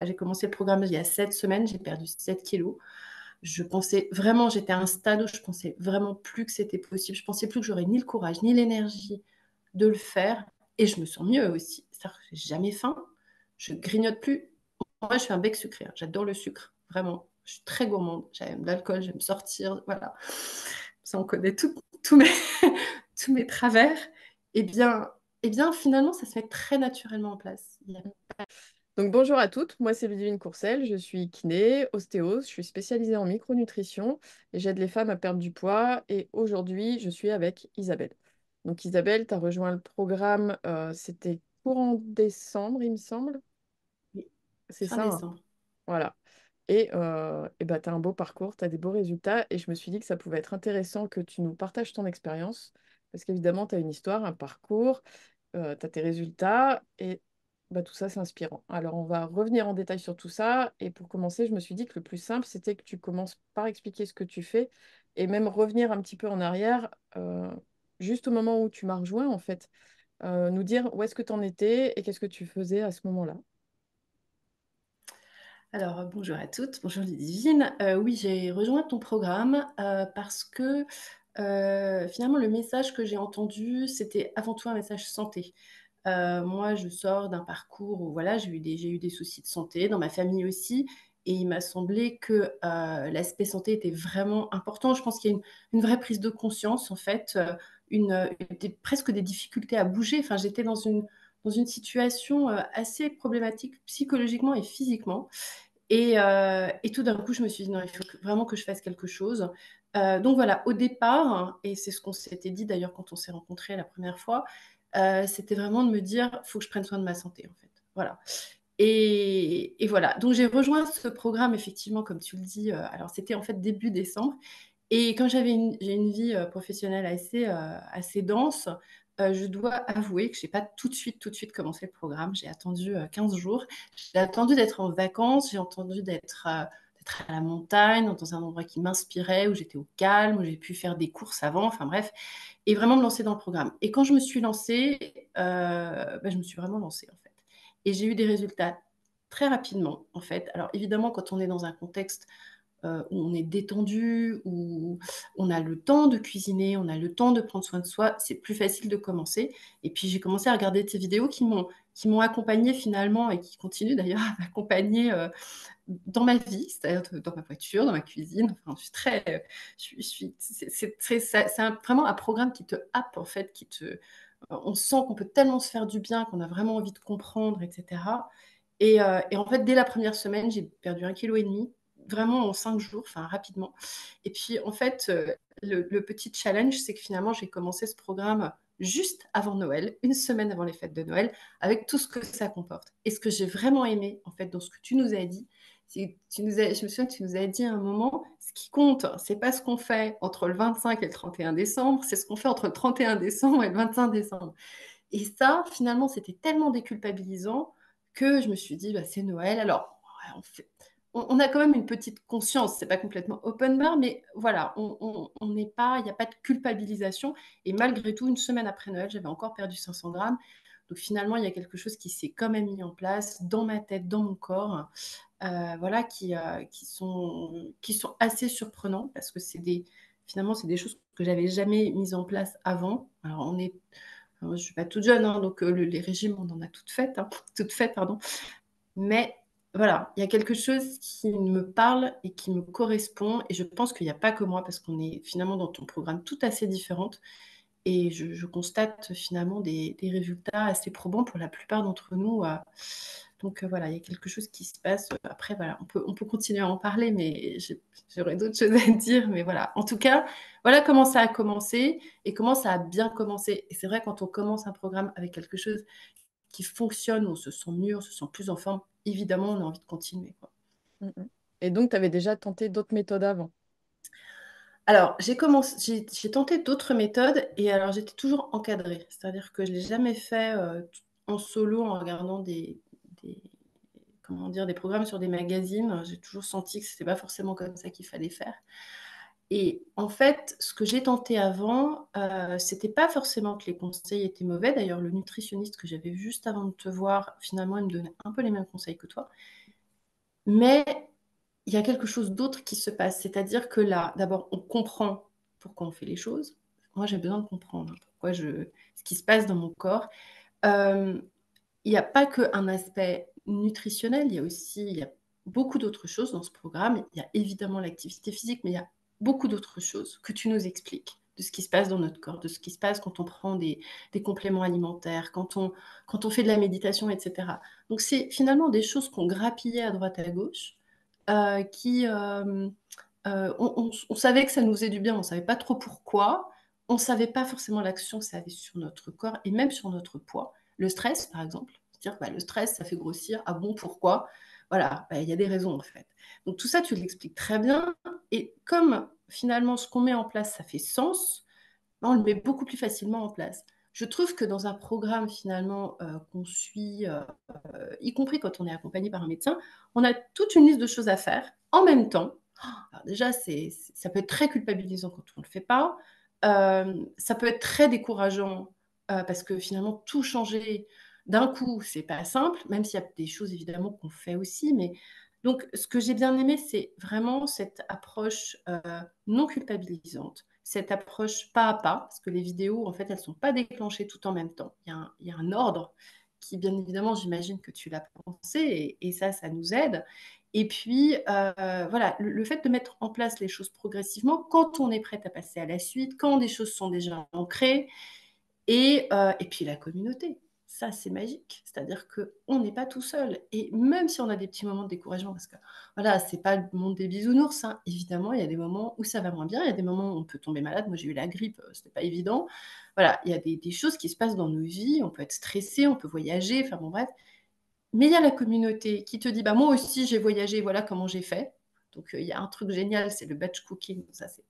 J'ai commencé le programme il y a 7 semaines, j'ai perdu 7 kilos. Je pensais vraiment, j'étais à un stade où je pensais vraiment plus que c'était possible. Je pensais plus que j'aurais ni le courage ni l'énergie de le faire. Et je me sens mieux aussi. C'est-à-dire que j'ai jamais faim, je grignote plus. Moi, je suis un bec sucré, hein. J'adore le sucre, vraiment. Je suis très gourmande. J'aime l'alcool, j'aime sortir, voilà. Ça, on connaît tous mes, tous mes travers. Eh bien, finalement, ça se met très naturellement en place. Donc bonjour à toutes, moi c'est Ludivine Courcelles, je suis kiné, ostéose, je suis spécialisée en micronutrition et j'aide les femmes à perdre du poids et aujourd'hui je suis avec Isabelle. Donc Isabelle, tu as rejoint le programme, c'était courant décembre il me semble, Oui, c'est fin ça, hein. décembre. Voilà. Et bah, tu as un beau parcours, tu as des beaux résultats et je me suis dit que ça pouvait être intéressant que tu nous partages ton expérience parce qu'évidemment tu as une histoire, un parcours, tu as tes résultats et bah, tout ça, c'est inspirant. Alors, on va revenir en détail sur tout ça. Et pour commencer, je me suis dit que le plus simple, c'était que tu commences par expliquer ce que tu fais et même revenir un petit peu en arrière, juste au moment où tu m'as rejoint, en fait. Nous dire où est-ce que tu en étais et qu'est-ce que tu faisais à ce moment-là. Alors, bonjour à toutes, bonjour Ludivine. Oui, j'ai rejoint ton programme parce que finalement, le message que j'ai entendu, c'était avant tout un message santé. Moi, je sors d'un parcours où voilà, j'ai eu des soucis de santé, dans ma famille aussi, et il m'a semblé que l'aspect santé était vraiment important. Je pense qu'il y a une vraie prise de conscience, en fait, presque des difficultés à bouger. Enfin, j'étais dans une situation assez problématique psychologiquement et physiquement. Et tout d'un coup, je me suis dit, non, il faut vraiment que je fasse quelque chose. Donc voilà, au départ, et c'est ce qu'on s'était dit d'ailleurs quand on s'est rencontrés la première fois, c'était vraiment de me dire, il faut que je prenne soin de ma santé, en fait. Voilà. Et voilà, donc j'ai rejoint ce programme, effectivement, comme tu le dis, alors c'était en fait début décembre. Et comme j'ai une vie professionnelle assez dense, je dois avouer que je n'ai pas tout de suite commencé le programme. J'ai attendu 15 jours. J'ai attendu d'être en vacances, j'ai attendu d'être à la montagne, dans un endroit qui m'inspirait, où j'étais au calme, où j'ai pu faire des courses avant, enfin bref, et vraiment me lancer dans le programme. Et quand je me suis lancée, je me suis vraiment lancée en fait. Et j'ai eu des résultats très rapidement en fait. Alors évidemment, quand on est dans un contexte où on est détendu, où on a le temps de cuisiner, on a le temps de prendre soin de soi, c'est plus facile de commencer. Et puis j'ai commencé à regarder tes vidéos qui m'ont accompagnée finalement et qui continuent d'ailleurs à m'accompagner dans ma vie, c'est-à-dire dans ma voiture, dans ma cuisine. Enfin, je suis très, vraiment un programme qui te happe en fait, on sent qu'on peut tellement se faire du bien, qu'on a vraiment envie de comprendre, etc. Et en fait, dès la première semaine, j'ai perdu 1,5 kg, vraiment en 5 jours, enfin rapidement. Et puis en fait, le petit challenge, c'est que finalement, j'ai commencé ce programme juste avant Noël, une semaine avant les fêtes de Noël, avec tout ce que ça comporte. Et ce que j'ai vraiment aimé, en fait, dans ce que tu nous as dit, je me souviens que tu nous as dit à un moment, ce qui compte, c'est pas ce qu'on fait entre le 25 et le 31 décembre, c'est ce qu'on fait entre le 31 décembre et le 25 décembre. Et ça, finalement, c'était tellement déculpabilisant que je me suis dit, bah, c'est Noël. Alors, ouais, on a quand même une petite conscience, c'est pas complètement open bar, mais voilà, on n'est pas, il n'y a pas de culpabilisation. Et malgré tout, une semaine après Noël, j'avais encore perdu 500 grammes. Donc finalement, il y a quelque chose qui s'est quand même mis en place dans ma tête, dans mon corps, voilà, qui sont assez surprenants parce que finalement, c'est des choses que j'avais jamais mises en place avant. Alors, je ne suis pas toute jeune, hein, donc les régimes, on en a toutes faites, pardon. Mais voilà, il y a quelque chose qui me parle et qui me correspond. Et je pense qu'il n'y a pas que moi, parce qu'on est finalement dans ton programme tout assez différentes. Et je constate finalement des résultats assez probants pour la plupart d'entre nous. Donc voilà, il y a quelque chose qui se passe. Après, voilà, on peut continuer à en parler, mais j'aurais d'autres choses à dire. Mais voilà, en tout cas, voilà comment ça a commencé et comment ça a bien commencé. Et c'est vrai, quand on commence un programme avec quelque chose qui fonctionne, on se sent mieux, on se sent plus en forme, évidemment, on a envie de continuer, quoi. Mm, mm. Et donc, tu avais déjà tenté d'autres méthodes avant. Alors, j'ai tenté d'autres méthodes et alors j'étais toujours encadrée. C'est-à-dire que je ne l'ai jamais fait en solo en regardant des, comment dire, des programmes sur des magazines. J'ai toujours senti que ce n'était pas forcément comme ça qu'il fallait faire. Et en fait, ce que j'ai tenté avant, c'était pas forcément que les conseils étaient mauvais. D'ailleurs, le nutritionniste que j'avais vu juste avant de te voir, finalement, il me donnait un peu les mêmes conseils que toi. Mais il y a quelque chose d'autre qui se passe. C'est-à-dire que là, d'abord, on comprend pourquoi on fait les choses. Moi, j'ai besoin de comprendre ce qui se passe dans mon corps. Euh, il n'y a pas qu'un aspect nutritionnel, il y a beaucoup d'autres choses dans ce programme. Il y a évidemment l'activité physique, mais il y a beaucoup d'autres choses que tu nous expliques de ce qui se passe dans notre corps, de ce qui se passe quand on prend des compléments alimentaires, quand on fait de la méditation, etc. Donc c'est finalement des choses qu'on grappillait à droite à gauche, qui... on savait que ça nous faisait du bien, on ne savait pas trop pourquoi, on ne savait pas forcément l'action que ça avait sur notre corps et même sur notre poids. Le stress, par exemple, c'est-à-dire que le stress, ça fait grossir. Ah bon, pourquoi? Voilà, il y a des raisons en fait. Donc tout ça, tu l'expliques très bien. Et comme finalement ce qu'on met en place, ça fait sens, on le met beaucoup plus facilement en place. Je trouve que dans un programme finalement qu'on suit, y compris quand on est accompagné par un médecin, on a toute une liste de choses à faire en même temps. Alors déjà, ça peut être très culpabilisant quand on ne le fait pas. Ça peut être très décourageant parce que finalement, tout changer d'un coup, c'est pas simple, même s'il y a des choses évidemment qu'on fait aussi. Mais donc, ce que j'ai bien aimé, c'est vraiment cette approche non culpabilisante, cette approche pas à pas, parce que les vidéos, en fait, elles sont pas déclenchées tout en même temps. Il y a un ordre qui, bien évidemment, j'imagine que tu l'as pensé, et ça nous aide. Et puis, voilà, le fait de mettre en place les choses progressivement, quand on est prête à passer à la suite, quand des choses sont déjà ancrées, et puis la communauté. Ça, c'est magique. C'est-à-dire qu'on n'est pas tout seul. Et même si on a des petits moments de découragement, parce que voilà, c'est pas le monde des bisounours, hein. Évidemment, il y a des moments où ça va moins bien, il y a des moments où on peut tomber malade. Moi, j'ai eu la grippe, c'était pas évident. Voilà, il y a des choses qui se passent dans nos vies. On peut être stressé, on peut voyager, enfin bon, bref. Mais il y a la communauté qui te dit, bah, moi aussi j'ai voyagé, voilà comment j'ai fait. Donc il y a un truc génial, c'est le batch cooking. Ça, c'est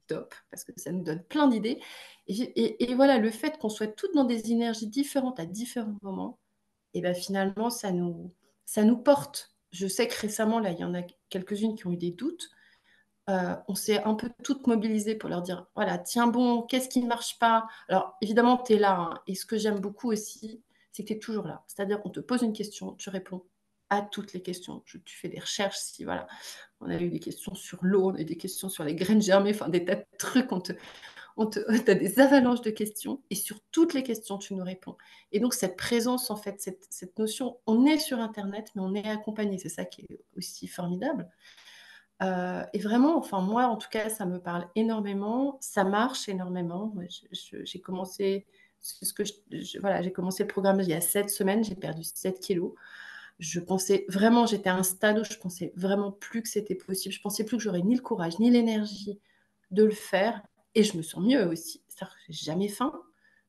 top parce que ça nous donne plein d'idées. Et voilà, le fait qu'on soit toutes dans des énergies différentes à différents moments, et ben finalement, ça nous porte. Je sais que récemment, là, il y en a quelques-unes qui ont eu des doutes. On s'est un peu toutes mobilisées pour leur dire, voilà, tiens bon, qu'est-ce qui ne marche pas? Alors évidemment, tu es là, hein. Et ce que j'aime beaucoup aussi, c'est que tu es toujours là. C'est-à-dire qu'on te pose une question, tu réponds à toutes les questions. Tu fais des recherches, si voilà. On a eu des questions sur l'eau, on a eu des questions sur les graines germées, enfin des tas de trucs. T'as des avalanches de questions et sur toutes les questions, tu nous réponds. Et donc cette présence, en fait, cette notion, on est sur Internet, mais on est accompagné. C'est ça qui est aussi formidable. Et vraiment, enfin moi en tout cas, ça me parle énormément, ça marche énormément. Moi, j'ai commencé, c'est ce que voilà, j'ai commencé le programme il y a 7 semaines, j'ai perdu 7 kilos. Je pensais vraiment, j'étais à un stade où je pensais vraiment plus que c'était possible. Je pensais plus que j'aurais ni le courage ni l'énergie de le faire. Et je me sens mieux aussi. C'est-à-dire que j'ai jamais faim,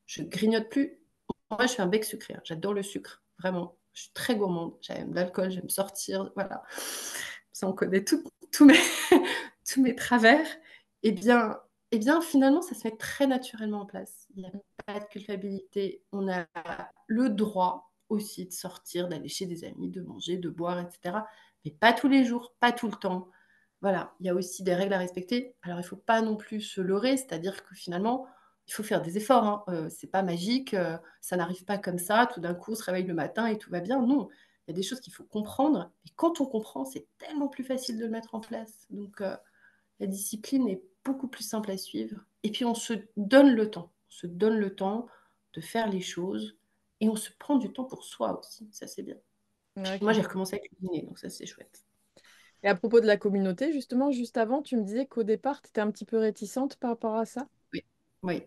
je grignote plus. Moi, je suis un bec sucré, hein. J'adore le sucre, vraiment. Je suis très gourmande. J'aime l'alcool, j'aime sortir, voilà. Ça, on connaît tous mes, tous mes travers. Eh bien, eh bien, finalement, ça se met très naturellement en place. Il n'y a pas de culpabilité. On a le droit aussi de sortir, d'aller chez des amis, de manger, de boire, etc. Mais pas tous les jours, pas tout le temps. Voilà, il y a aussi des règles à respecter. Alors, il ne faut pas non plus se leurrer, c'est-à-dire que finalement, il faut faire des efforts, hein. C'est pas magique, ça n'arrive pas comme ça, tout d'un coup, on se réveille le matin et tout va bien. Non, il y a des choses qu'il faut comprendre. Et quand on comprend, c'est tellement plus facile de le mettre en place. Donc, la discipline est beaucoup plus simple à suivre. Et puis, on se donne le temps. On se donne le temps de faire les choses. Et on se prend du temps pour soi aussi. Ça, c'est bien. Puis Ouais, moi, j'ai recommencé à cuisiner, donc ça, c'est chouette. et à propos de la communauté, justement, juste avant, tu me disais qu'au départ, tu étais un petit peu réticente par rapport à ça. Oui, oui.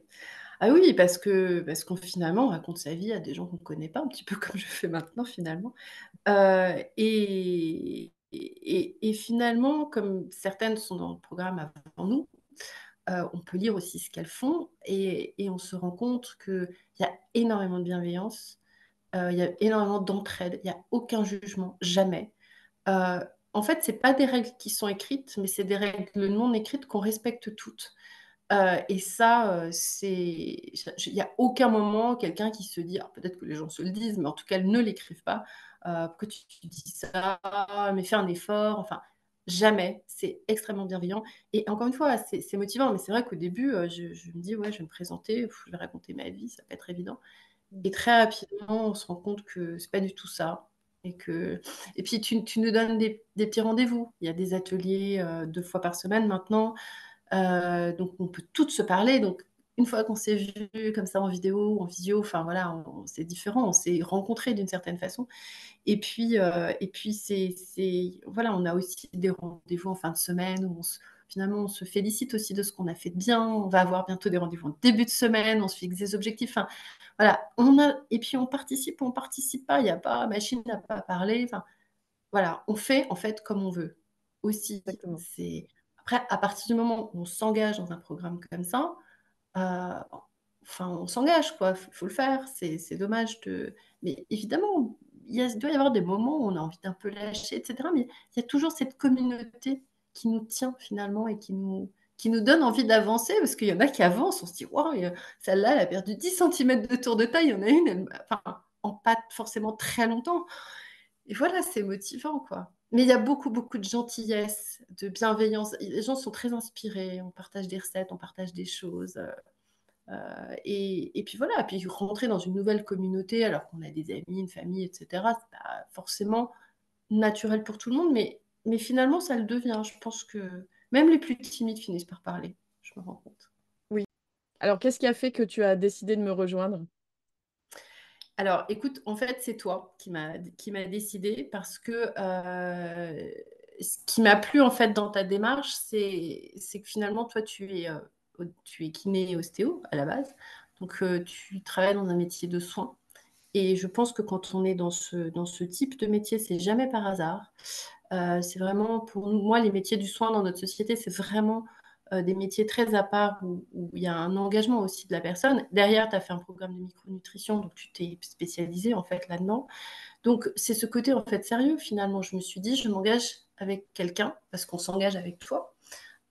Ah oui, parce qu'on finalement on raconte sa vie à des gens qu'on ne connaît pas, un petit peu comme je fais maintenant finalement. Et finalement, comme certaines sont dans le programme avant nous, on peut lire aussi ce qu'elles font et on se rend compte qu'il y a énormément de bienveillance, il y a énormément d'entraide, il n'y a aucun jugement, jamais. Euh, En fait, c'est pas des règles qui sont écrites, mais c'est des règles non écrites qu'on respecte toutes. Et ça, il n'y a aucun moment quelqu'un qui se dit, alors peut-être que les gens se le disent, mais en tout cas, ils ne l'écrivent pas. Pourquoi tu dis ça? Mais fais un effort. Enfin, jamais. C'est extrêmement bienveillant. Et encore une fois, c'est motivant. Mais c'est vrai qu'au début, je me dis, ouais, je vais me présenter, je vais raconter ma vie, ça va pas être évident. Et très rapidement, on se rend compte que c'est pas du tout ça. Et puis, tu nous donnes des petits rendez-vous. Il y a des ateliers 2 fois par semaine maintenant. Donc, on peut toutes se parler. Donc, une fois qu'on s'est vu comme ça en vidéo, en visio, enfin voilà, c'est différent. On s'est rencontrés d'une certaine façon. Et puis voilà, on a aussi des rendez-vous en fin de semaine où finalement, on se félicite aussi de ce qu'on a fait de bien. On va avoir bientôt des rendez-vous en début de semaine. On se fixe des objectifs. Enfin, voilà, et puis on participe ou on participe pas. Il n'y a pas machine à pas parler. Enfin, voilà, on fait en fait comme on veut. Aussi, Exactement. c'est après à partir du moment où on s'engage dans un programme comme ça, euh, enfin on s'engage quoi. Faut le faire. C'est dommage de. Mais évidemment, il doit y avoir des moments où on a envie d'un peu lâcher, etc. Mais il y a toujours cette communauté qui nous tient finalement et qui nous donne envie d'avancer parce qu'il y en a qui avancent. On se dit waouh, celle-là, elle a perdu 10 centimètres de tour de taille. Il y en a une, enfin en pas forcément très longtemps. Et voilà, c'est motivant, quoi. Mais il y a beaucoup, beaucoup de gentillesse, de bienveillance. Les gens sont très inspirés. On partage des recettes, on partage des choses. Et puis voilà, puis rentrer dans une nouvelle communauté alors qu'on a des amis, une famille, etc., c'est pas forcément naturel pour tout le monde, mais finalement, ça le devient. Je pense que même les plus timides finissent par parler. Je me rends compte. Oui. Alors, qu'est-ce qui a fait que tu as décidé de me rejoindre? Alors, écoute, en fait, c'est toi qui m'a décidé parce que ce qui m'a plu en fait dans ta démarche, c'est que finalement, toi, tu es kiné et ostéo à la base, donc tu travailles dans un métier de soins. Et je pense que quand on est dans ce type de métier, c'est jamais par hasard. C'est vraiment pour moi les métiers du soin dans notre société, c'est vraiment des métiers très à part où il y a un engagement aussi de la personne. Derrière, tu as fait un programme de micronutrition, donc tu t'es spécialisé en fait là-dedans. Donc c'est ce côté en fait sérieux finalement. Je me suis dit, je m'engage avec quelqu'un parce qu'on s'engage avec toi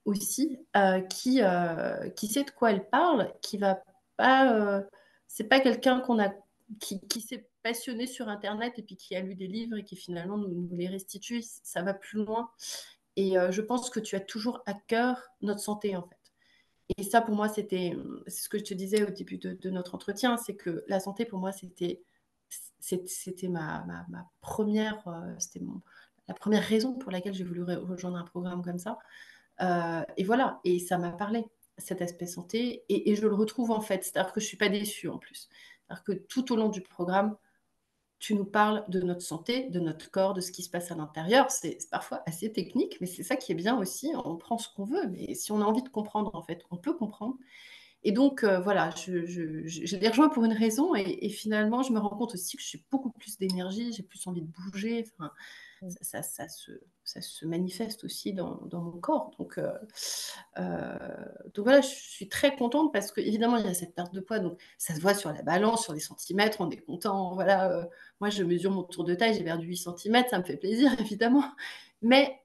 aussi, qui sait de quoi elle parle, qui va pas, c'est pas quelqu'un qui s'est passionné sur Internet et puis qui a lu des livres et qui finalement nous les restitue. Ça va plus loin. Et je pense que tu as toujours à cœur notre santé en fait. Et ça pour moi c'est ce que je te disais au début de notre entretien, c'est que la santé pour moi c'était ma première, la première raison pour laquelle j'ai voulu rejoindre un programme comme ça. Et voilà, et ça m'a parlé, cet aspect santé, et je le retrouve en fait, c'est-à-dire que je ne suis pas déçue en plus. C'est-à-dire que tout au long du programme, tu nous parles de notre santé, de notre corps, de ce qui se passe à l'intérieur. C'est parfois assez technique, mais c'est ça qui est bien aussi. On prend ce qu'on veut, mais si on a envie de comprendre, en fait, on peut comprendre. Et donc, voilà, je les rejoins pour une raison, et finalement, je me rends compte aussi que j'ai beaucoup plus d'énergie, j'ai plus envie de bouger. Enfin, Mm. ça se manifeste aussi dans mon corps. Euh, donc voilà, je suis très contente parce que évidemment il y a cette perte de poids, donc ça se voit sur la balance, sur les centimètres, on est content. Voilà, moi je mesure mon tour de taille, j'ai perdu 8 centimètres, ça me fait plaisir évidemment. Mais,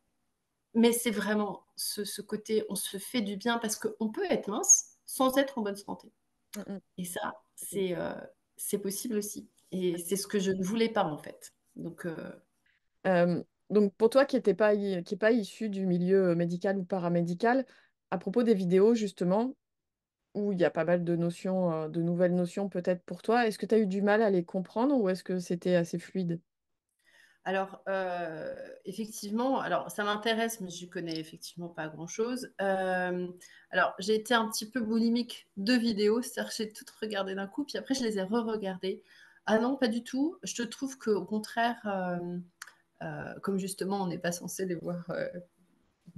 mais c'est vraiment ce côté, on se fait du bien parce qu'on peut être mince sans être en bonne santé. Mm, mm. Et ça, c'est possible aussi. Et c'est ce que je ne voulais pas en fait. Donc, Euh, donc pour toi qui n'es pas, qui est pas issu du milieu médical ou paramédical, à propos des vidéos justement, où il y a pas mal de notions, de nouvelles notions peut-être pour toi, est-ce que tu as eu du mal à les comprendre ou est-ce que c'était assez fluide? alors, effectivement, alors ça m'intéresse, mais je connais effectivement pas grand-chose. Alors, j'ai été un petit peu boulimique de vidéos, c'est-à-dire que j'ai toutes regardées d'un coup, puis après je les ai re-regardées. Ah non, pas du tout. Je te trouve qu'au contraire, comme justement on n'est pas censé les voir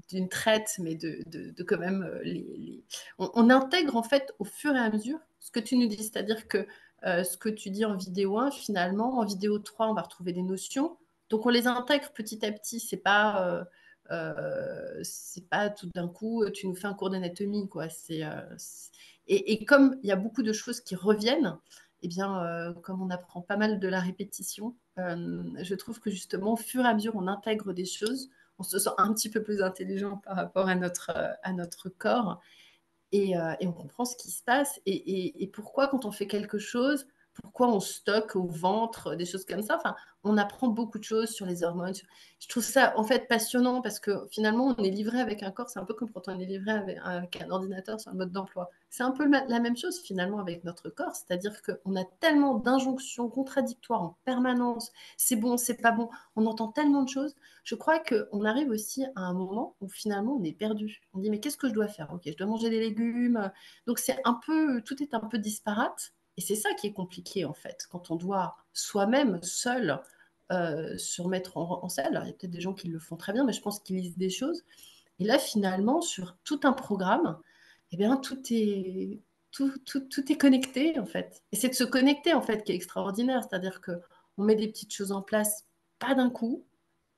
d'une traite, mais de quand même on intègre en fait au fur et à mesure ce que tu nous dis, c'est-à-dire que ce que tu dis en vidéo 1, finalement, en vidéo 3, on va retrouver des notions. Donc on les intègre petit à petit, c'est pas tout d'un coup, tu nous fais un cours d'anatomie, quoi. Et comme il y a beaucoup de choses qui reviennent, eh bien, comme on apprend pas mal de la répétition, je trouve que justement, au fur et à mesure, on intègre des choses, on se sent un petit peu plus intelligent par rapport à notre corps et on comprend ce qui se passe et pourquoi quand on fait quelque chose, pourquoi on stocke au ventre, des choses comme ça. Enfin, on apprend beaucoup de choses sur les hormones. Je trouve ça en fait passionnant parce que finalement, on est livré avec un corps. C'est un peu comme quand on est livré avec un ordinateur sur le mode d'emploi. C'est un peu la même chose finalement avec notre corps. C'est-à-dire qu'on a tellement d'injonctions contradictoires en permanence. C'est bon, c'est pas bon. On entend tellement de choses. Je crois qu'on arrive aussi à un moment où finalement on est perdu. On dit mais qu'est-ce que je dois faire? Ok, je dois manger des légumes. Donc c'est un peu, tout est un peu disparate. Et c'est ça qui est compliqué en fait, quand on doit soi-même, seul, se remettre en selle. Alors, il y a peut-être des gens qui le font très bien, mais je pense qu'ils lisent des choses. Et là, finalement, sur tout un programme, eh bien, tout est connecté en fait. Et c'est de se connecter en fait qui est extraordinaire. C'est-à-dire que on met des petites choses en place, pas d'un coup,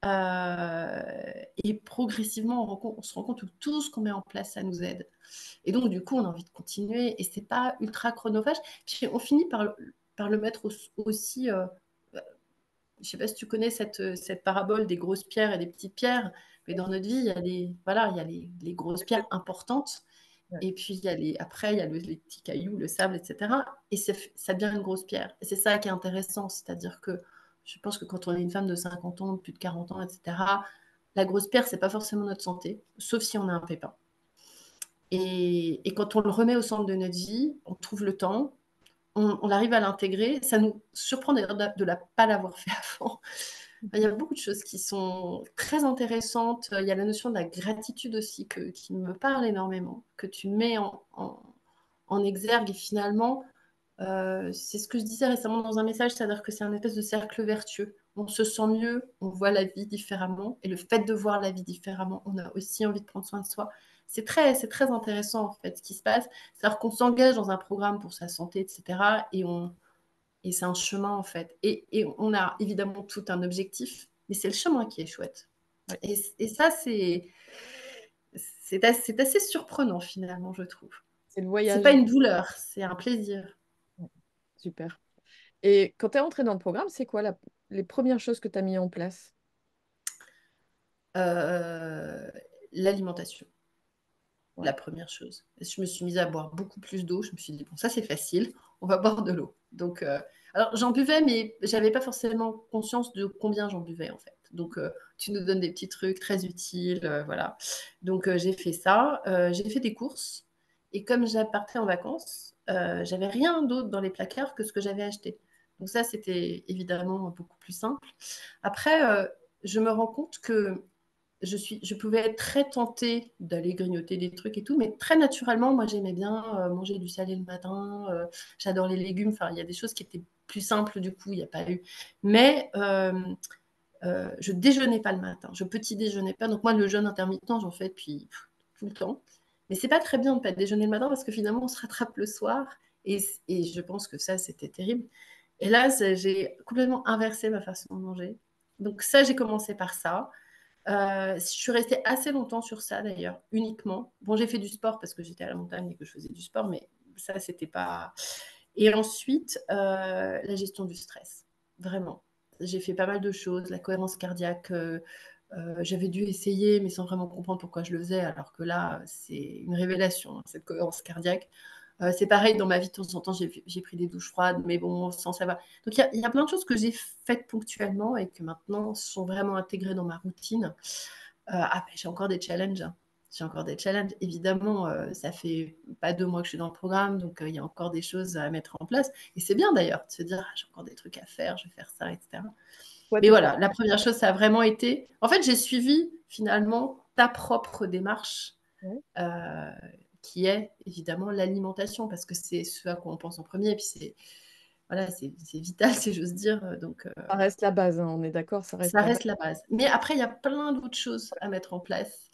et progressivement, on se rend compte que tout ce qu'on met en place, ça nous aide. Et donc, du coup, on a envie de continuer. Et c'est pas ultra chronophage. Puis, on finit par le mettre aussi. Je sais pas si tu connais cette parabole des grosses pierres et des petites pierres. Mais dans notre vie, il y a voilà, il y a les grosses pierres importantes. Ouais. Et puis, après, il y a les petits cailloux, le sable, etc. Et ça devient une grosse pierre. Et c'est ça qui est intéressant. C'est-à-dire que je pense que quand on est une femme de 50 ans, de plus de 40 ans, etc., la grosse pierre, c'est pas forcément notre santé, sauf si on a un pépin. Et quand on le remet au centre de notre vie, on trouve le temps, on arrive à l'intégrer. Ça nous surprend d'ailleurs de ne pas l'avoir fait avant. Il y a beaucoup de choses qui sont très intéressantes. Il y a la notion de la gratitude aussi qui me parle énormément, que tu mets en exergue. Et finalement, c'est ce que je disais récemment dans un message, c'est-à-dire que c'est un espèce de cercle vertueux. On se sent mieux, on voit la vie différemment. Et le fait de voir la vie différemment, on a aussi envie de prendre soin de soi. C'est très intéressant en fait ce qui se passe. C'est-à-dire qu'on s'engage dans un programme pour sa santé, etc. Et c'est un chemin en fait. Et on a évidemment tout un objectif, mais c'est le chemin qui est chouette. Ouais. Et ça, c'est assez surprenant finalement, je trouve. C'est le C'est pas voyage. une douleur, c'est un plaisir. Ouais. Super. Et quand tu es entrée dans le programme, c'est quoi les premières choses que tu as mis en place? Euh, L'alimentation, la Ouais. première chose. Je me suis mise à boire beaucoup plus d'eau. Je me suis dit, bon, ça c'est facile, on va boire de l'eau. Donc, alors j'en buvais, mais j'avais pas forcément conscience de combien j'en buvais en fait. Donc, tu nous donnes des petits trucs très utiles, voilà. Donc, j'ai fait ça. J'ai fait des courses. Et comme j'appartais en vacances, j'avais rien d'autre dans les placards que ce que j'avais acheté. Donc, ça, c'était évidemment beaucoup plus simple. Après, je me rends compte que je pouvais être très tentée d'aller grignoter des trucs et tout, mais très naturellement, moi, j'aimais bien manger du salé le matin. J'adore les légumes. Enfin, il y a des choses qui étaient plus simples, du coup, il n'y a pas eu. Mais je déjeunais pas le matin. Je petit déjeunais pas. Donc, moi, le jeûne intermittent, j'en fais depuis tout le temps. Mais c'est pas très bien de pas déjeuner le matin parce que finalement, on se rattrape le soir. Et je pense que ça, c'était terrible. Et là, j'ai complètement inversé ma façon de manger. Donc, ça, j'ai commencé par ça. Je suis restée assez longtemps sur ça d'ailleurs, uniquement. Bon, j'ai fait du sport parce que j'étais à la montagne et que je faisais du sport, mais ça, c'était pas. Et ensuite, la gestion du stress, vraiment. J'ai fait pas mal de choses, la cohérence cardiaque. J'avais dû essayer, mais sans vraiment comprendre pourquoi je le faisais, alors que là, c'est une révélation, hein, cette cohérence cardiaque. C'est pareil, dans ma vie, de temps en temps, j'ai pris des douches froides, mais bon, sans savoir. Donc, il y a plein de choses que j'ai faites ponctuellement et que maintenant sont vraiment intégrées dans ma routine. Ah, ben, j'ai encore des challenges, hein. J'ai encore des challenges. Évidemment, ça fait pas 2 mois que je suis dans le programme, donc il y a encore des choses à mettre en place. Et c'est bien d'ailleurs de se dire, ah, j'ai encore des trucs à faire, je vais faire ça, etc. Toi, Mais tes voilà, la première chose, ça a vraiment été. En fait, j'ai suivi finalement ta propre démarche, Ouais. euh, qui est évidemment l'alimentation, parce que c'est ce à quoi on pense en premier. Et puis c'est voilà, c'est vital, si j'ose dire. Donc, Ça reste la base, hein, on est d'accord, ça reste ça la base. reste la base. Mais après, il y a plein d'autres choses à mettre en place.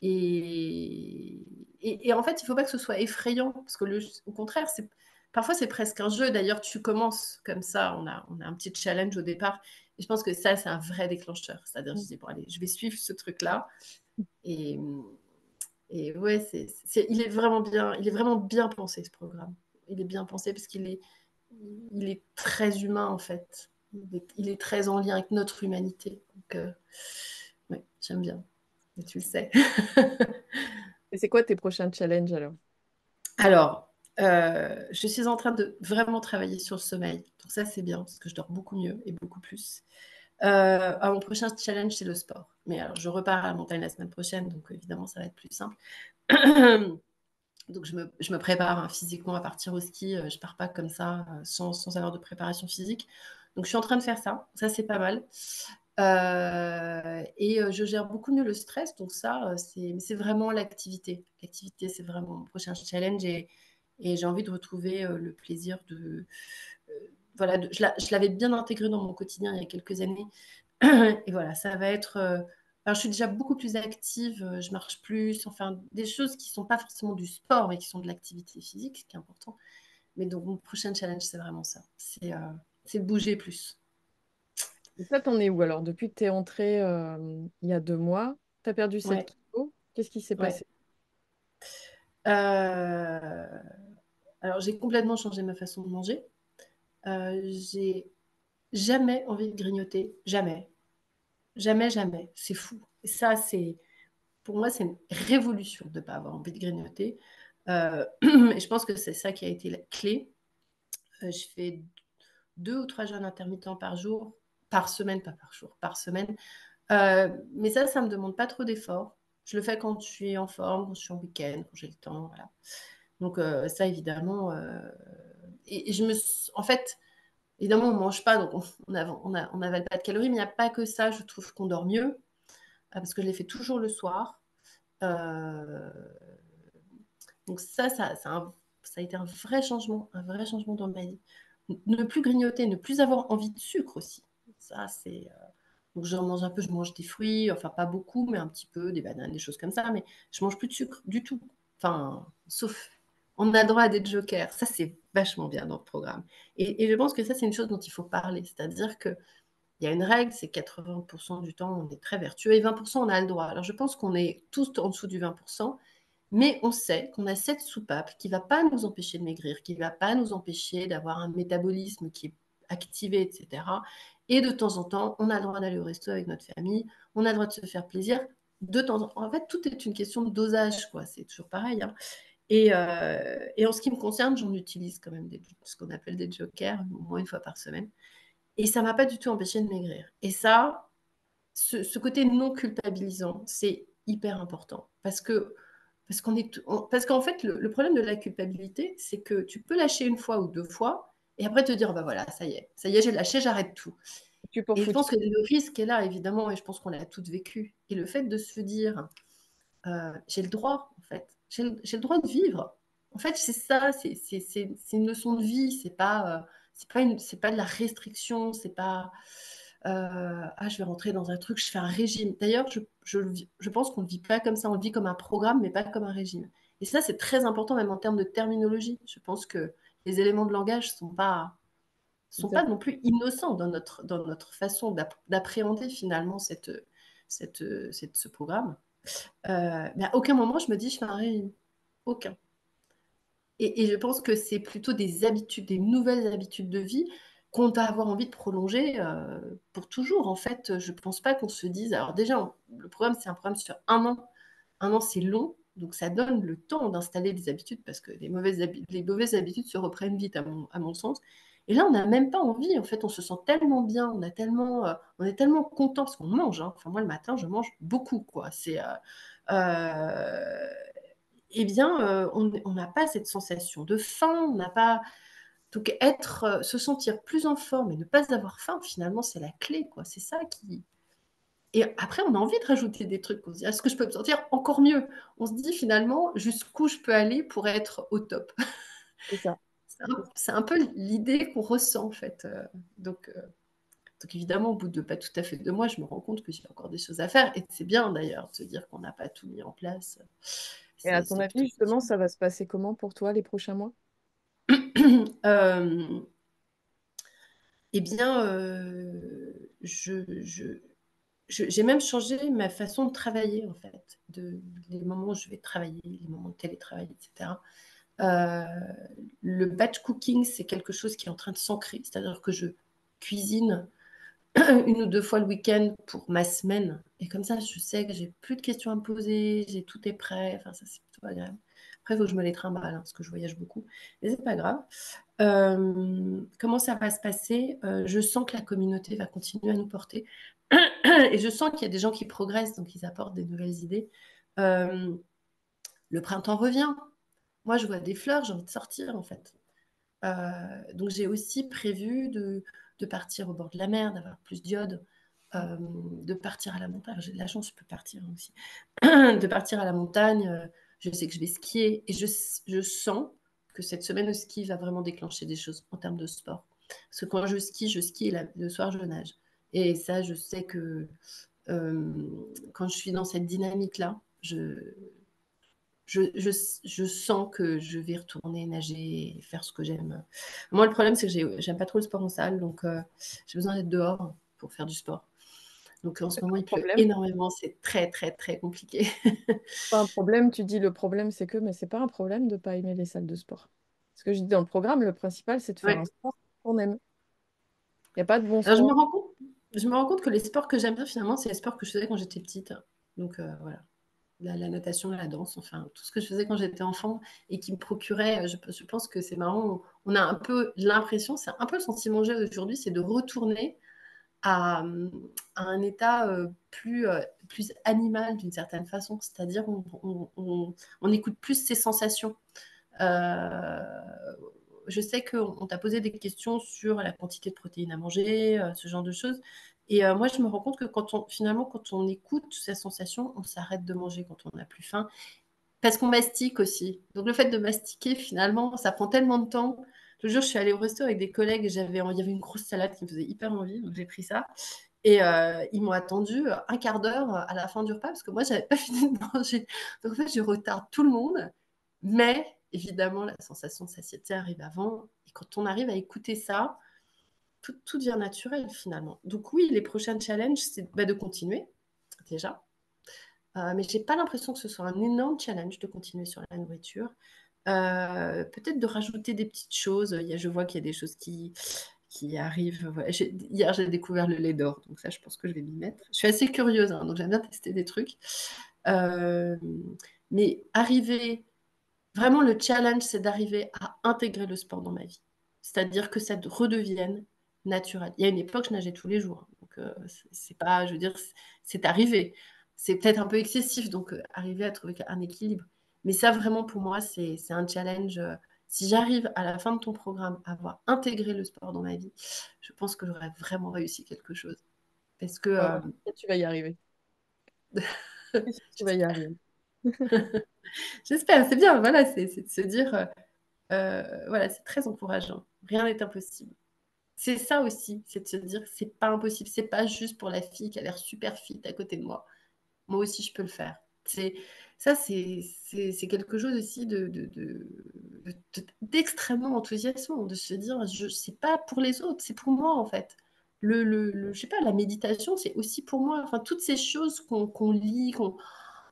Et en fait, il ne faut pas que ce soit effrayant, parce que au contraire, parfois c'est presque un jeu. D'ailleurs, tu commences comme ça, on a un petit challenge au départ. Et je pense que ça, c'est un vrai déclencheur. C'est-à-dire, je Mm. dis, bon, allez, je vais suivre ce truc-là. Et, et ouais, il est vraiment bien pensé, ce programme. Il est bien pensé parce il est très humain, en fait. Il est très en lien avec notre humanité. Donc, ouais, j'aime bien. Et tu le sais. Et c'est quoi tes prochains challenges alors? Alors, Je suis en train de vraiment travailler sur le sommeil. Donc ça, c'est bien, parce que je dors beaucoup mieux et beaucoup plus. Mon prochain challenge, c'est le sport. Mais alors, je repars à la montagne la semaine prochaine, donc évidemment, ça va être plus simple. Donc, je me prépare hein, physiquement à partir au ski. Je pars pas comme ça, sans avoir de préparation physique. Donc, je suis en train de faire ça. Ça, c'est pas mal. Et je gère beaucoup mieux le stress. Donc, ça, c'est vraiment l'activité. L'activité, c'est vraiment mon prochain challenge. Et j'ai envie de retrouver le plaisir de. euh, voilà, je l'avais bien intégré dans mon quotidien il y a quelques années. Et voilà, ça va être. Alors, je suis déjà beaucoup plus active, je marche plus, enfin, des choses qui ne sont pas forcément du sport, mais qui sont de l'activité physique, ce qui est important. Mais donc, mon prochain challenge, c'est vraiment ça. C'est bouger plus. Et ça, t'en es où alors? Depuis que t'es entrée il y a 2 mois, t'as perdu 7 Ouais, kilos. Qu'est-ce qui s'est ouais. passé? Euh, Alors, j'ai complètement changé ma façon de manger. J'ai jamais envie de grignoter. Jamais. Jamais, jamais. C'est fou. Et ça, pour moi, c'est une révolution de ne pas avoir envie de grignoter. Et je pense que c'est ça qui a été la clé. Je fais 2 ou 3 jeûnes intermittents par jour, par semaine, pas par jour, par semaine. Mais ça ne me demande pas trop d'efforts. Je le fais quand je suis en forme, quand je suis en week-end, quand j'ai le temps. Voilà. Donc ça, évidemment. Et en fait, évidemment, on ne mange pas, donc on n'avale pas de calories, mais il n'y a pas que ça. Je trouve qu'on dort mieux, parce que je les fais toujours le soir. Euh, donc ça a été un vrai changement dans ma vie. Ne plus grignoter, ne plus avoir envie de sucre aussi. Ça, donc j'en mange un peu, je mange des fruits, enfin pas beaucoup, mais un petit peu, des bananes, des choses comme ça, mais je mange plus de sucre du tout. Enfin, sauf, on a le droit à des jokers. Ça, c'est vachement bien dans le programme. Et je pense que ça, c'est une chose dont il faut parler. C'est-à-dire qu'il y a une règle, c'est 80% du temps, on est très vertueux et 20%, on a le droit. Alors, je pense qu'on est tous en dessous du 20%, mais on sait qu'on a cette soupape qui ne va pas nous empêcher de maigrir, qui ne va pas nous empêcher d'avoir un métabolisme qui est activé, etc. Et de temps en temps, on a le droit d'aller au resto avec notre famille, on a le droit de se faire plaisir. De temps en temps, en fait, tout est une question de dosage, quoi. C'est toujours pareil, hein. Et en ce qui me concerne, j'en utilise quand même ce qu'on appelle des jokers, au moins une fois par semaine. Et ça ne m'a pas du tout empêché de maigrir. Et ça, ce côté non culpabilisant, c'est hyper important. Parce qu'en fait, le problème de la culpabilité, c'est que tu peux lâcher une fois ou 2 fois, et après te dire, bah voilà, ça y est, j'ai lâché, j'arrête tout. Tu pour Et je foutre. pense que le risque est là, évidemment, et je pense qu'on l'a toutes vécu. Et le fait de se dire, j'ai le droit, en fait, j'ai le droit de vivre. En fait, c'est ça, c'est une leçon de vie, c'est pas de la restriction, c'est pas, je vais rentrer dans un truc, je fais un régime. D'ailleurs, je pense qu'on ne vit pas comme ça, on le vit comme un programme, mais pas comme un régime. Et ça, c'est très important, même en termes de terminologie. Je pense que les éléments de langage sont pas non plus innocents dans notre façon d'appréhender finalement ce programme. Mais à aucun moment, je me dis, je fais un régime. Aucun. Et je pense que c'est plutôt des habitudes, des nouvelles habitudes de vie qu'on va avoir envie de prolonger pour toujours. En fait, je ne pense pas qu'on se dise. Alors, déjà, le programme, c'est un programme sur un an. Un an, c'est long. Donc, ça donne le temps d'installer des habitudes parce que les mauvaises habitudes se reprennent vite, à mon sens. Et là, on n'a même pas envie. En fait, on se sent tellement bien. On est tellement content parce qu'on mange, hein. Enfin, moi, le matin, je mange beaucoup, quoi. Euh, eh bien, on n'a pas cette sensation de faim, on n'a pas. Donc, se sentir plus en forme et ne pas avoir faim, finalement, c'est la clé, quoi. C'est ça qui. Et après, on a envie de rajouter des trucs. On se dit, est-ce que je peux me sentir encore mieux? On se dit finalement jusqu'où je peux aller pour être au top. C'est ça. C'est un peu l'idée qu'on ressent, en fait. Donc, évidemment, au bout de pas tout à fait 2 mois, je me rends compte que j'ai encore des choses à faire. Et c'est bien d'ailleurs de se dire qu'on n'a pas tout mis en place. Et à ton C'est avis, plutôt justement, ça va se passer comment pour toi les prochains mois? Euh, eh bien, j'ai même changé ma façon de travailler, en fait, les moments où je vais travailler, les moments de télétravail, etc. Euh, le batch cooking, c'est quelque chose qui est en train de s'ancrer, c'est-à-dire que je cuisine 1 ou 2 fois le week-end pour ma semaine. Et comme ça, je sais que j'ai plus de questions à me poser, tout est prêt. Enfin, ça, c'est plutôt agréable. Après, il faut que je me les trimballe, parce que je voyage beaucoup. Mais c'est pas grave. Comment ça va se passer? Je sens que la communauté va continuer à nous porter. Et je sens qu'il y a des gens qui progressent, donc ils apportent des nouvelles idées. Euh, le printemps revient. Moi, je vois des fleurs, j'ai envie de sortir, en fait. Donc j'ai aussi prévu de partir au bord de la mer, d'avoir plus d'iode, de partir à la montagne. J'ai de la chance, je peux partir aussi. De partir à la montagne. Je sais que je vais skier et je sens que cette semaine au ski va vraiment déclencher des choses en termes de sport. Parce que quand je skie et le soir, je nage. Et ça, je sais que quand je suis dans cette dynamique-là, je sens que je vais retourner nager et faire ce que j'aime. Moi, le problème, c'est que j'aime pas trop le sport en salle, donc j'ai besoin d'être dehors pour faire du sport. Donc en ce C'est moment, pas un il pleut problème. énormément, c'est très, très, très compliqué. Pas un problème, tu dis le problème c'est que, mais c'est pas un problème de pas aimer les salles de sport. Ce que je dis dans le programme, le principal c'est de faire un Ouais. sport qu'on aime. Il n'y a pas de bon Alors sport. je me rends compte que les sports que j'aime bien, finalement, c'est les sports que je faisais quand j'étais petite. Donc voilà. La natation, la danse, enfin, tout ce que je faisais quand j'étais enfant et qui me procurait, je pense que c'est marrant, on a un peu l'impression, c'est un peu le sentiment que j'ai aujourd'hui, c'est de retourner à, à un état plus animal d'une certaine façon, c'est-à-dire on écoute plus ses sensations. Euh, je sais qu'on t'a posé des questions sur la quantité de protéines à manger, ce genre de choses. Et moi, je me rends compte que finalement, quand on écoute ces sensations, on s'arrête de manger quand on n'a plus faim. Parce qu'on mastique aussi. Donc le fait de mastiquer, finalement, ça prend tellement de temps. Le jour, je suis allée au resto avec des collègues et il y avait une grosse salade qui me faisait hyper envie, donc j'ai pris ça. Et ils m'ont attendu un quart d'heure à la fin du repas parce que moi, j'avais pas fini de manger. Donc en fait, je retarde tout le monde. Mais évidemment, la sensation de satiété arrive avant. Et quand on arrive à écouter ça, tout devient naturel finalement. Donc oui, les prochains challenges, c'est de continuer déjà. Mais j'ai pas l'impression que ce soit un énorme challenge de continuer sur la nourriture. Peut-être de rajouter des petites choses. Je vois qu'il y a des choses qui arrivent. Voilà. Hier, j'ai découvert le lait d'or, donc ça, je pense que je vais m'y mettre. Je suis assez curieuse, hein, donc j'aime bien tester des trucs. Euh, mais vraiment le challenge, c'est d'arriver à intégrer le sport dans ma vie. C'est-à-dire que ça redevienne naturel. Il y a une époque, je nageais tous les jours. Donc, c'est pas, je veux dire, c'est arrivé. C'est peut-être un peu excessif, donc arriver à trouver un équilibre. Mais ça, vraiment, pour moi, c'est un challenge. Si j'arrive à la fin de ton programme à avoir intégré le sport dans ma vie, je pense que j'aurais vraiment réussi quelque chose. Parce que, Ouais, ouais. Et tu vas y arriver. Et tu vas y j'espère, arriver. j'espère, c'est bien, voilà, c'est de se dire, voilà, c'est très encourageant. Rien n'est impossible. C'est ça aussi, c'est de se dire que c'est pas impossible. C'est pas juste pour la fille qui a l'air super fit à côté de moi. Moi aussi, je peux le faire. C'est quelque chose aussi d'extrêmement enthousiasmant, de se dire, c'est pas pour les autres, c'est pour moi en fait. Je sais pas, la méditation, c'est aussi pour moi. Enfin, toutes ces choses qu'on lit, on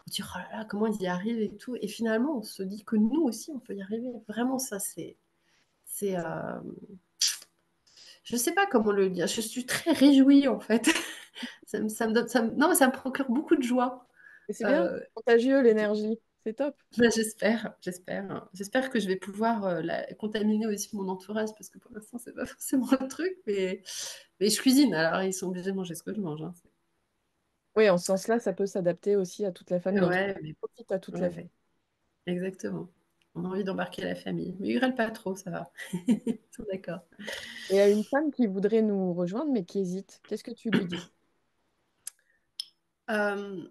dit, oh là là, comment ils y arrivent et tout. Et finalement, on se dit que nous aussi, on peut y arriver. Vraiment, ça, c'est, je sais pas comment le dire. Je suis très réjouie en fait. Ça me donne, non, mais ça me procure beaucoup de joie. Et c'est bien, Euh, contagieux l'énergie. C'est top. j'espère que je vais pouvoir contaminer aussi mon entourage parce que pour l'instant c'est pas forcément le truc, mais je cuisine alors ils sont obligés de manger ce que je mange. Hein. Oui, en ce sens-là, ça peut s'adapter aussi à toute la famille. En tout cas, Ouais, mais profite à toute la ouais, famille. ouais, exactement. On a envie d'embarquer la famille, mais ils grêlent pas trop, ça va. Ils sont d'accord. Et à une femme qui voudrait nous rejoindre, mais qui hésite, qu'est-ce que tu lui dis? Euh,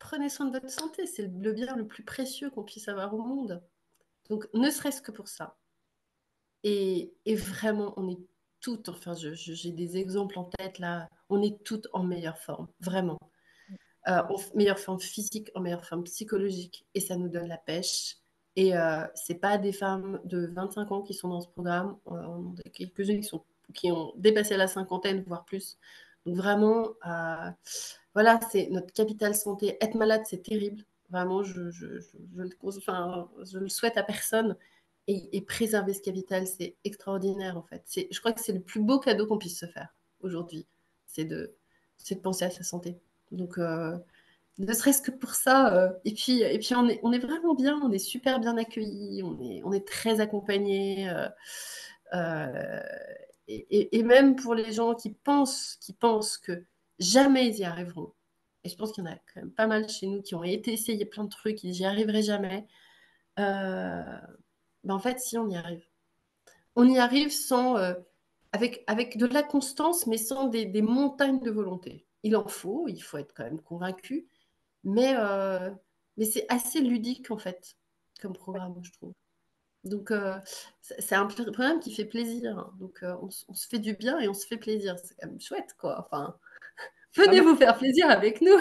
Prenez soin de votre santé, c'est le bien le plus précieux qu'on puisse avoir au monde. Donc, ne serait-ce que pour ça. Et vraiment, on est toutes, enfin, j'ai des exemples en tête là, on est toutes en meilleure forme, vraiment. En meilleure forme physique, en meilleure forme psychologique, et ça nous donne la pêche. Et c'est pas des femmes de 25 ans qui sont dans ce programme, on a quelques-unes qui ont dépassé la cinquantaine, voire plus. Donc vraiment, voilà, c'est notre capital santé. Être malade, c'est terrible. Vraiment, je le souhaite à personne. Et préserver ce capital, c'est extraordinaire en fait. Je crois que c'est le plus beau cadeau qu'on puisse se faire aujourd'hui. C'est de, c'est de penser à sa santé. Donc, Ne serait-ce que pour ça. Et puis on est vraiment bien, on est super bien accueillis, on est très accompagnés. Euh, et même pour les gens qui pensent que jamais ils y arriveront. Et je pense qu'il y en a quand même pas mal chez nous qui ont été essayés plein de trucs, ils n'y arriveraient jamais. Euh, ben en fait, si on y arrive. On y arrive avec de la constance, mais sans des montagnes de volonté. Il faut être quand même convaincu, mais c'est assez ludique en fait, comme programme, je trouve. Donc, c'est un programme qui fait plaisir, hein. Donc, on se fait du bien et on se fait plaisir. C'est quand même chouette, quoi. Enfin, Ah, venez moi, vous faire plaisir avec nous.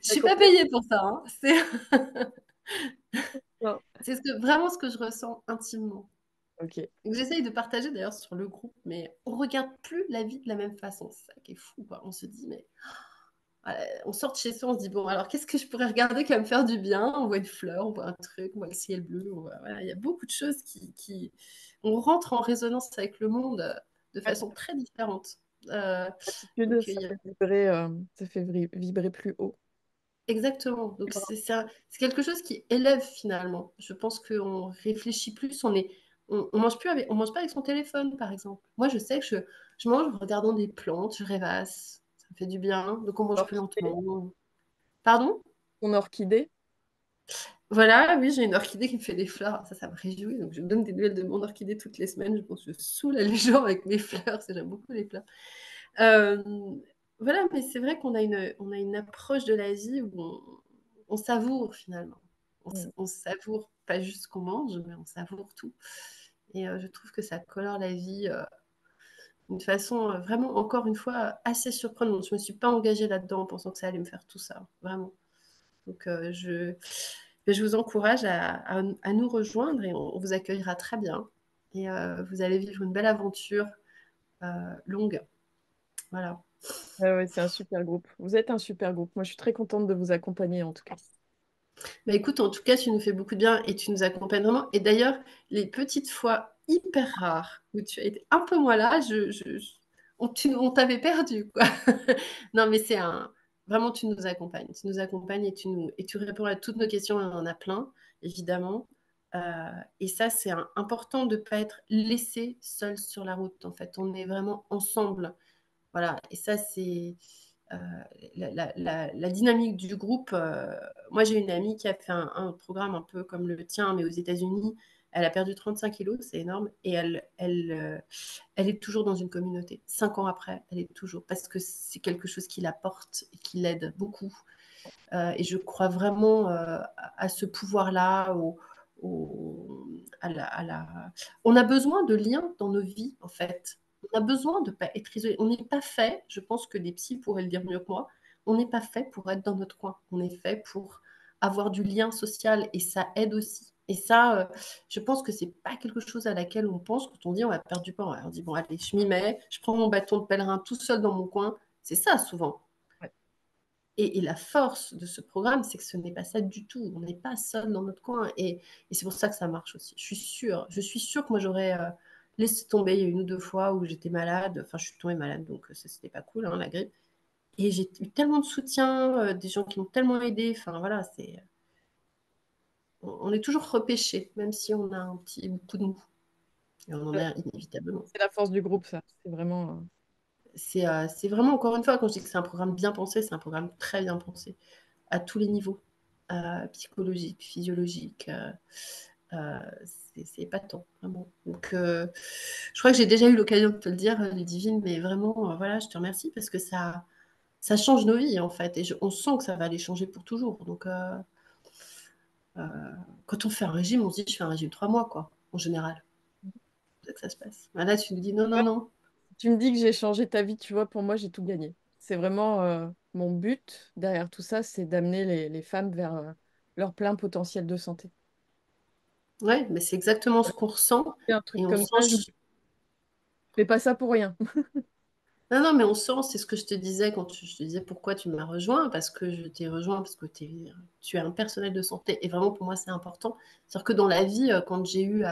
Je c'est suis pas complètement. payée pour ça, hein. C'est Non. c'est vraiment ce que je ressens intimement. Ok. Donc, j'essaye de partager d'ailleurs sur le groupe, mais on regarde plus la vie de la même façon. C'est ça qui est fou, quoi. On se dit, mais on sort de chez soi, on se dit, bon, alors qu'est-ce que je pourrais regarder qui va me faire du bien? On voit une fleur, on voit un truc, on voit le ciel bleu. Voilà, il y a beaucoup de choses On rentre en résonance avec le monde de Ouais, façon très différente. Euh, gratitude, donc, ça fait vibrer, vibrer plus haut. exactement. Donc, c'est quelque chose qui élève finalement. Je pense qu'on réfléchit plus, on mange plus on mange pas avec son téléphone, par exemple. Moi, je sais que je mange en regardant des plantes, je rêvasse, ça me fait du bien, donc on mange plus Orchidée. lentement. Pardon? Ton orchidée. Voilà, oui, j'ai une orchidée qui me fait des fleurs. Ça me réjouit. Donc, je donne des nouvelles de mon orchidée toutes les semaines. Je pense que je saoule les gens avec mes fleurs, parce que j'aime beaucoup les fleurs. Euh, voilà, mais c'est vrai qu'on a une approche de la vie où on savoure finalement. Mm. On savoure pas juste ce qu'on mange, mais on savoure tout. Et je trouve que ça colore la vie d'une façon vraiment, encore une fois, assez surprenante. Je ne me suis pas engagée là-dedans en pensant que ça allait me faire tout ça, vraiment. Donc, je vous encourage à nous rejoindre et on vous accueillera très bien. Et vous allez vivre une belle aventure longue. Voilà. Ouais, ouais, c'est un super groupe. Vous êtes un super groupe. Moi, je suis très contente de vous accompagner en tout cas. Bah, écoute, en tout cas, tu nous fais beaucoup de bien et tu nous accompagnes vraiment. Et d'ailleurs, les petites fois hyper rares où tu as été un peu moins là, on t'avait perdu, quoi. Non, mais vraiment, tu nous accompagnes. Tu nous accompagnes et tu réponds à toutes nos questions. Et on en a plein, évidemment. Et ça, c'est important de ne pas être laissé seul sur la route, en fait. On est vraiment ensemble. Voilà. Et ça, c'est euh, la dynamique du groupe. Moi, j'ai une amie qui a fait un programme un peu comme le tien, mais aux États-Unis. Elle a perdu 35 kilos, c'est énorme. Et elle est toujours dans une communauté. 5 ans après, elle est toujours. Parce que c'est quelque chose qui la porte et qui l'aide beaucoup. Et je crois vraiment à ce pouvoir-là, on a besoin de liens dans nos vies, en fait. On a besoin de ne pas être isolé. On n'est pas fait, je pense que des psys pourraient le dire mieux que moi, on n'est pas fait pour être dans notre coin. On est fait pour avoir du lien social et ça aide aussi. Et ça, je pense que c'est pas quelque chose à laquelle on pense quand on dit on va perdre du temps. On dit bon, allez, je m'y mets, je prends mon bâton de pèlerin tout seul dans mon coin. C'est ça souvent. Ouais. Et la force de ce programme, c'est que ce n'est pas ça du tout. On n'est pas seul dans notre coin. Et c'est pour ça que ça marche aussi. Je suis sûre que moi, j'aurais laissé tomber. Il y a une ou deux fois où j'étais malade. Enfin, je suis tombée malade, donc ça, c'était pas cool, hein, la grippe. Et j'ai eu tellement de soutien, des gens qui m'ont tellement aidé. Enfin, voilà, on est toujours repêché, même si on a un petit coup de mou. Et on en Ouais. a inévitablement. C'est la force du groupe, ça. C'est vraiment. C'est vraiment, encore une fois, quand je dis que c'est un programme bien pensé, c'est un programme très bien pensé, à tous les niveaux, psychologique, physiologique. C'est épatant, vraiment. Donc, je crois que j'ai déjà eu l'occasion de te le dire, Ludivine, mais vraiment, voilà, je te remercie parce que ça change nos vies, en fait, et on sent que ça va les changer pour toujours. Donc, euh, quand on fait un régime, on se dit, je fais un régime 3 mois, quoi, en général. C'est que ça se passe. Mais là, tu nous dis, non, non, non. Tu me dis que j'ai changé ta vie, tu vois, pour moi, j'ai tout gagné. C'est vraiment mon but derrière tout ça, c'est d'amener les femmes vers leur plein potentiel de santé. Ouais, mais c'est exactement ce qu'on ressent, C'est un truc et on comme ça, je sent. fais pas ça pour rien. Non, non, mais on sent, c'est ce que je te disais quand je te disais pourquoi tu m'as rejoint, parce que je t'ai rejoint, parce que tu es un personnel de santé, et vraiment pour moi c'est important. C'est-à-dire que dans la vie, quand j'ai eu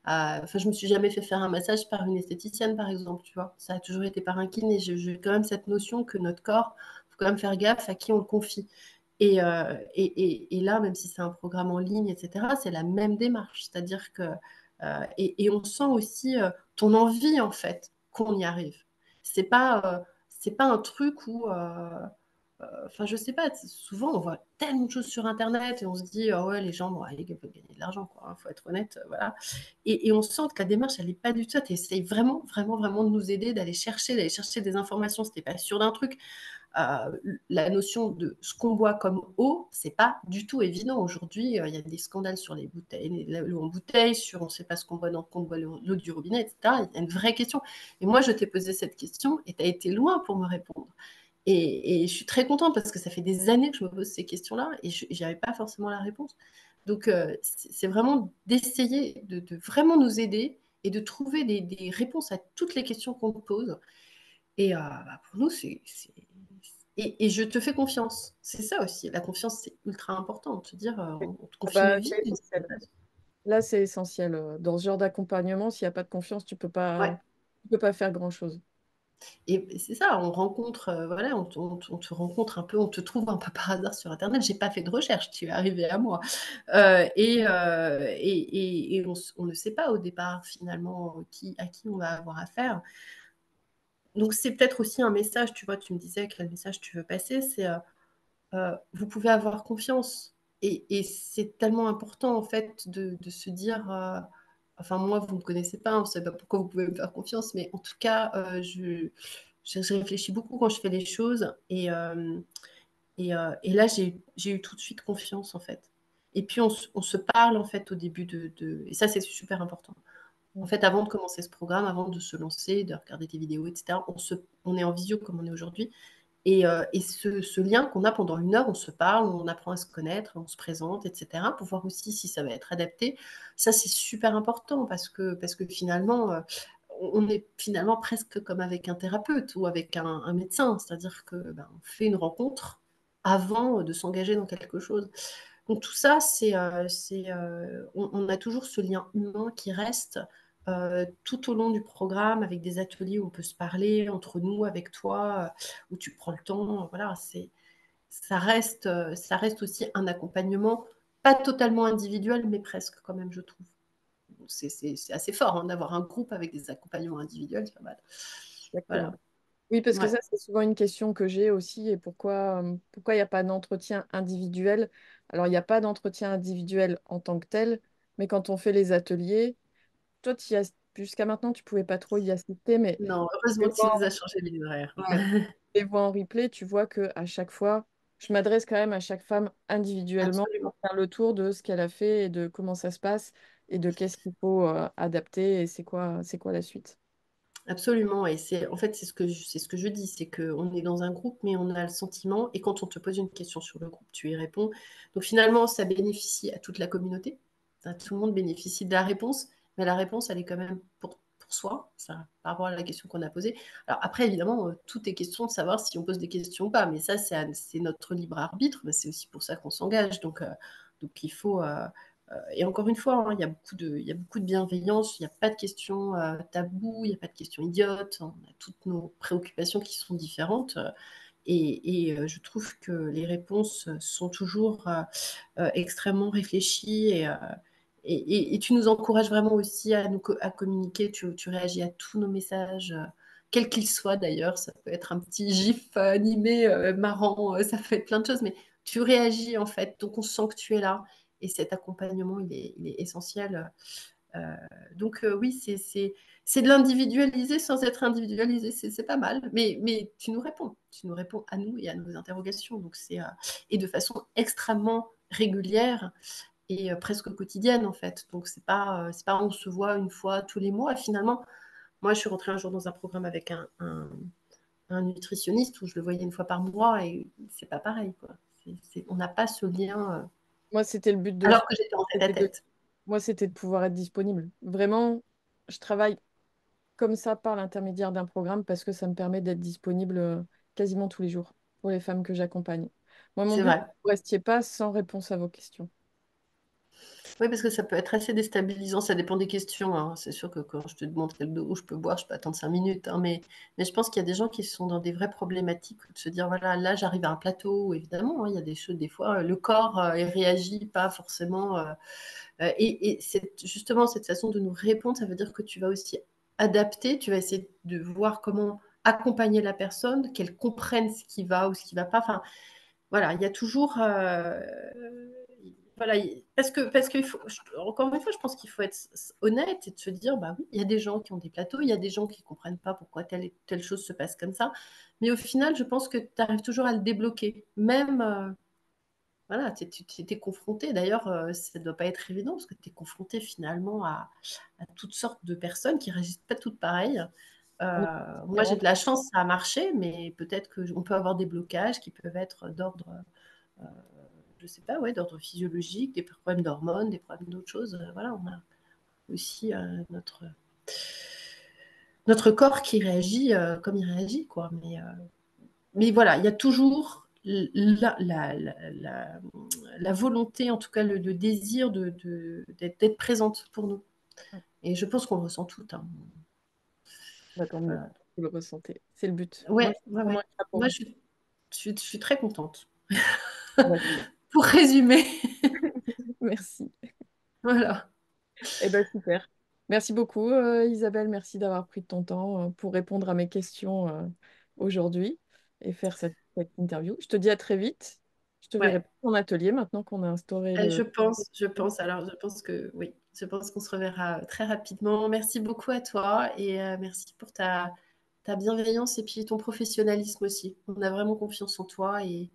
enfin, je me suis jamais fait faire un massage par une esthéticienne, par exemple, tu vois. Ça a toujours été par un kiné. J'ai quand même cette notion que notre corps, faut quand même faire gaffe à qui on le confie. Et là, même si c'est un programme en ligne, etc., c'est la même démarche. C'est-à-dire que, et on sent aussi ton envie, en fait, qu'on y arrive. C'est pas un truc où, enfin, je sais pas, souvent on voit tellement de choses sur Internet et on se dit, ah ouais, les gens, bon, allez, ils veulent gagner de l'argent, quoi, hein, faut être honnête, voilà. Et on sent que la démarche, elle n'est pas du tout ça. Tu essayes vraiment, vraiment, vraiment de nous aider, d'aller chercher des informations si t'es pas sûr d'un truc. La notion de ce qu'on boit comme eau, c'est pas du tout évident. Aujourd'hui, il y a des scandales sur les bouteilles, l'eau en bouteille, sur on ne sait pas ce qu'on boit, quand on boit l'eau du robinet, etc. Il y a une vraie question. Et moi, je t'ai posé cette question et tu as été loin pour me répondre. Et je suis très contente parce que ça fait des années que je me pose ces questions-là et je n'avais pas forcément la réponse. Donc, c'est vraiment d'essayer de vraiment nous aider et de trouver des réponses à toutes les questions qu'on nous pose. Et bah, pour nous, et je te fais confiance. C'est ça aussi. La confiance, c'est ultra important. De te dire, on te Ah confie nos bah, vies. c'est essentiel. Là, c'est essentiel. Dans ce genre d'accompagnement, s'il n'y a pas de confiance, Ouais. tu peux pas faire grand-chose. Et c'est ça, on rencontre, voilà, on te rencontre un peu, on te trouve un peu par hasard sur Internet. J'ai pas fait de recherche, tu es arrivé à moi. Et on ne sait pas au départ finalement à qui on va avoir affaire. Donc c'est peut-être aussi un message, tu vois, tu me disais quel message tu veux passer, c'est vous pouvez avoir confiance. Et c'est tellement important, en fait, de se dire, enfin, moi, vous ne me connaissez pas, on ne sait pas pourquoi vous pouvez me faire confiance, mais en tout cas, je réfléchis beaucoup quand je fais les choses. Et là, j'ai eu tout de suite confiance, en fait. Et puis, on se parle, en fait, au début et ça, c'est super important. En Mm. fait, avant de commencer ce programme, avant de se lancer, de regarder tes vidéos, etc., on est en visio comme on est aujourd'hui. Et ce lien qu'on a pendant 1 heure, on se parle, on apprend à se connaître, on se présente, etc., pour voir aussi si ça va être adapté. Ça, c'est super important parce que finalement, on est finalement presque comme avec un thérapeute ou avec un médecin. C'est-à-dire que ben, on fait une rencontre avant de s'engager dans quelque chose. Donc tout ça, on a toujours ce lien humain qui reste tout au long du programme avec des ateliers où on peut se parler entre nous, avec toi, où tu prends le temps. Voilà, ça reste aussi un accompagnement, pas totalement individuel, mais presque quand même, je trouve. C'est assez fort hein, d'avoir un groupe avec des accompagnements individuels, c'est pas mal. Voilà. Exactement. Oui, parce que Ouais. ça, c'est souvent une question que j'ai aussi. Et pourquoi il n'y a pas d'entretien individuel? Alors, il n'y a pas d'entretien individuel en tant que tel, mais quand on fait les ateliers, toi, jusqu'à maintenant, tu pouvais pas trop y assister, mais Non, les heureusement que tu nous vois, as changé les horaires. ouais, les vois en replay, tu vois que à chaque fois, je m'adresse quand même à chaque femme individuellement Absolument. pour faire le tour de ce qu'elle a fait et de comment ça se passe et de qu'est-ce qu'il faut adapter et c'est quoi la suite. Absolument, et en fait c'est ce que je dis, c'est qu'on est dans un groupe, mais on a le sentiment, et quand on te pose une question sur le groupe, tu y réponds. Donc finalement, ça bénéficie à toute la communauté. Tout le monde bénéficie de la réponse, mais la réponse, elle est quand même pour soi, ça, par rapport à la question qu'on a posée. Alors après, évidemment, tout est question de savoir si on pose des questions ou pas, mais ça, c'est notre libre arbitre, mais c'est aussi pour ça qu'on s'engage. Donc il faut, et encore une fois, hein, il y a beaucoup de bienveillance, il n'y a pas de questions taboues, il n'y a pas de questions idiotes, on a toutes nos préoccupations qui sont différentes. Je trouve que les réponses sont toujours extrêmement réfléchies et tu nous encourages vraiment aussi à communiquer, tu réagis à tous nos messages, quels qu'ils soient d'ailleurs, ça peut être un petit gif animé marrant, ça peut être plein de choses, mais tu réagis en fait, donc on sent que tu es là et cet accompagnement, il est essentiel. Euh, oui, c'est de l'individualiser sans être individualisé, c'est pas mal, mais tu nous réponds à nous et à nos interrogations, et de façon extrêmement régulière et presque quotidienne en fait. Donc c'est pas on se voit une fois tous les mois. Finalement, moi je suis rentrée un jour dans un programme avec un nutritionniste où je le voyais une fois par mois et c'est pas pareil quoi. On n'a pas ce lien Moi, c'était le but alors que j'étais en tête à c'était de, tête. moi, c'était de pouvoir être disponible. Vraiment, je travaille comme ça par l'intermédiaire d'un programme parce que ça me permet d'être disponible quasiment tous les jours pour les femmes que j'accompagne. Moi, mon C'est but, vrai. c'est que vous restiez pas sans réponse à vos questions. Oui, parce que ça peut être assez déstabilisant, ça dépend des questions, hein. C'est sûr que quand je te demande quelle eau je peux boire, je peux attendre 5 minutes, hein, mais je pense qu'il y a des gens qui sont dans des vraies problématiques, de se dire, voilà, là j'arrive à un plateau, où évidemment, hein, il y a des choses, des fois, le corps il réagit pas forcément. Et justement, cette façon de nous répondre, ça veut dire que tu vas aussi adapter, tu vas essayer de voir comment accompagner la personne, qu'elle comprenne ce qui va ou ce qui va pas. Enfin, voilà, il y a toujours. Voilà, parce que encore une fois, je pense qu'il faut être honnête et de se dire, bah oui, il y a des gens qui ont des plateaux, il y a des gens qui ne comprennent pas pourquoi telle et telle chose se passe comme ça. Mais au final, je pense que tu arrives toujours à le débloquer. Même, voilà, tu es confronté. D'ailleurs, ça ne doit pas être évident parce que tu es confronté finalement à toutes sortes de personnes qui réagissent pas toutes pareilles. On est Moi, j'ai différentes. de la chance, ça a marché, mais peut-être qu'on peut avoir des blocages qui peuvent être d'ordre, euh, je sais pas, ouais, d'ordre physiologique, des problèmes d'hormones, des problèmes d'autres choses. Voilà, on a aussi notre corps qui réagit comme il réagit, quoi. Mais voilà, il y a toujours la volonté, en tout cas le désir d'être présente pour nous. Et je pense qu'on le ressent tout, hein. Bah, tant mieux, Voilà. vous le ressentez. C'est le but. Moi, Ouais, c'est ouais, vraiment ouais. être là pour Moi, vous. je suis très contente. Bah, Pour résumer, merci. voilà. Eh ben super. Merci beaucoup, Isabelle. Merci d'avoir pris de ton temps pour répondre à mes questions aujourd'hui et faire cette interview. Je te dis à très vite. Je te verrai Ouais. pas en atelier maintenant qu'on a instauré le... Alors je pense que oui, je pense qu'on se reverra très rapidement. Merci beaucoup à toi et merci pour ta bienveillance et puis ton professionnalisme aussi. On a vraiment confiance en toi et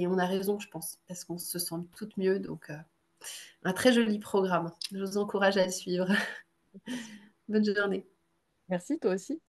on a raison, je pense, parce qu'on se sent toutes mieux. Donc, un très joli programme. Je vous encourage à le suivre. Bonne journée. Merci, toi aussi.